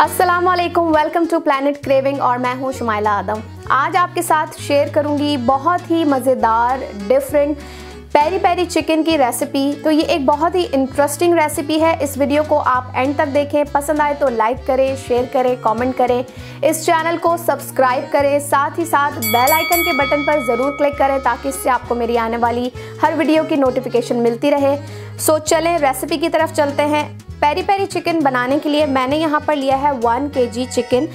अस्सलाम वालेकुम, welcome to planet craving और मैं हूं शुमाइला आदम। आज आपके साथ शेयर करूंगी बहुत ही मज़ेदार डिफरेंट पेरी पेरी चिकन की रेसिपी। तो ये एक बहुत ही इंटरेस्टिंग रेसिपी है। इस वीडियो को आप एंड तक देखें, पसंद आए तो लाइक करें, शेयर करें, कमेंट करें, इस चैनल को सब्सक्राइब करें, साथ ही साथ बेल आइकन के बटन पर ज़रूर क्लिक करें ताकि इससे आपको मेरी आने वाली हर वीडियो की नोटिफिकेशन मिलती रहे। सो चलें रेसिपी की तरफ चलते हैं। पेरी पेरी चिकन बनाने के लिए मैंने यहाँ पर लिया है 1 kg चिकन,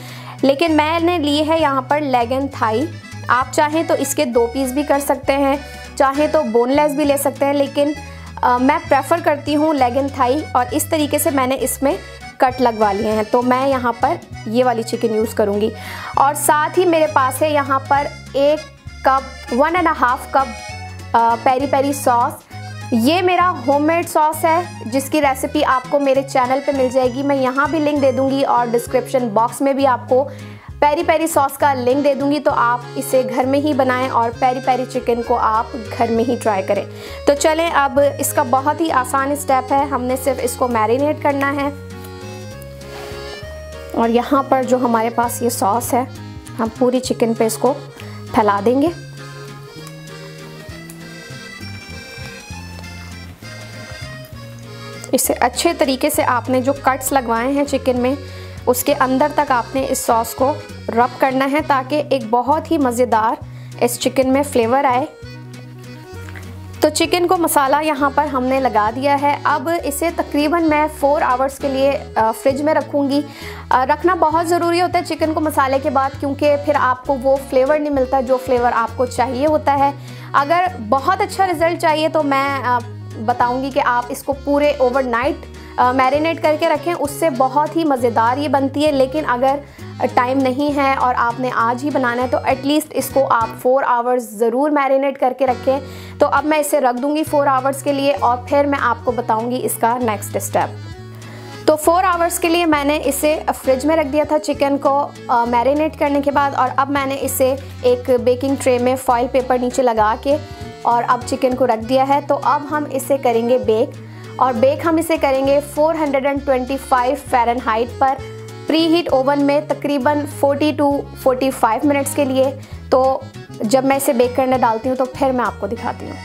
लेकिन मैंने लिए है यहाँ पर लेग एंड थाई। आप चाहें तो इसके 2 पीस भी कर सकते हैं, चाहे तो बोनलेस भी ले सकते हैं, लेकिन मैं प्रेफर करती हूँ लेग एंड थाई। और इस तरीके से मैंने इसमें कट लगवा लिए हैं, तो मैं यहाँ पर ये वाली चिकन यूज़ करूँगी। और साथ ही मेरे पास है यहाँ पर 1.5 कप पेरी पेरी सॉस। ये मेरा होममेड सॉस है जिसकी रेसिपी आपको मेरे चैनल पे मिल जाएगी। मैं यहाँ भी लिंक दे दूँगी और डिस्क्रिप्शन बॉक्स में भी आपको पेरी पेरी सॉस का लिंक दे दूँगी, तो आप इसे घर में ही बनाएं और पेरी पेरी चिकन को आप घर में ही ट्राई करें। तो चलें, अब इसका बहुत ही आसान स्टेप है। हमने सिर्फ इसको मैरिनेट करना है। और यहाँ पर जो हमारे पास ये सॉस है, हम पूरी चिकन पे इसको फैला देंगे। इसे अच्छे तरीके से आपने जो कट्स लगवाए हैं चिकन में, उसके अंदर तक आपने इस सॉस को रब करना है ताकि एक बहुत ही मज़ेदार इस चिकन में फ्लेवर आए। तो चिकन को मसाला यहाँ पर हमने लगा दिया है। अब इसे तकरीबन मैं 4 आवर्स के लिए फ्रिज में रखूँगी। रखना बहुत ज़रूरी होता है चिकन को मसाले के बाद, क्योंकि फिर आपको वो फ्लेवर नहीं मिलता जो फ्लेवर आपको चाहिए होता है। अगर बहुत अच्छा रिज़ल्ट चाहिए तो मैं बताऊंगी कि आप इसको पूरे ओवरनाइट मैरिनेट करके रखें, उससे बहुत ही मज़ेदार ये बनती है। लेकिन अगर टाइम नहीं है और आपने आज ही बनाना है तो एटलीस्ट इसको आप 4 आवर्स ज़रूर मैरिनेट करके रखें। तो अब मैं इसे रख दूंगी 4 आवर्स के लिए और फिर मैं आपको बताऊंगी इसका नेक्स्ट स्टेप। तो 4 आवर्स के लिए मैंने इसे फ्रिज में रख दिया था चिकन को मैरिनेट करने के बाद। और अब मैंने इसे एक बेकिंग ट्रे में फॉइल पेपर नीचे लगा के और अब चिकन को रख दिया है। तो अब हम इसे करेंगे बेक, और बेक हम इसे करेंगे 425 फ़ारेनहाइट पर प्री हीट ओवन में तकरीबन 40 to 45 मिनट्स के लिए। तो जब मैं इसे बेक करने डालती हूँ तो फिर मैं आपको दिखाती हूँ।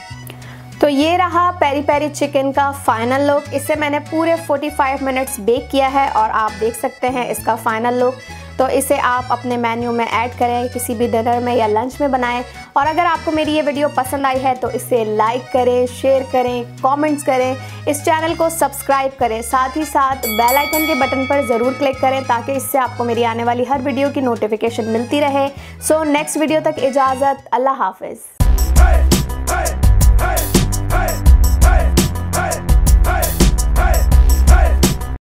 तो ये रहा पेरी पेरी चिकन का फाइनल लुक। इसे मैंने पूरे 45 मिनट्स बेक किया है और आप देख सकते हैं इसका फाइनल लुक। तो इसे आप अपने मेन्यू में ऐड करें, किसी भी डिनर में या लंच में बनाएं। और अगर आपको मेरी ये वीडियो पसंद आई है तो इसे लाइक करें, शेयर करें, कमेंट्स करें, इस चैनल को सब्सक्राइब करें, साथ ही साथ बेल आइकन के बटन पर ज़रूर क्लिक करें ताकि इससे आपको मेरी आने वाली हर वीडियो की नोटिफिकेशन मिलती रहे। सो नेक्स्ट वीडियो तक इजाज़त, अल्लाह हाफ़िज़।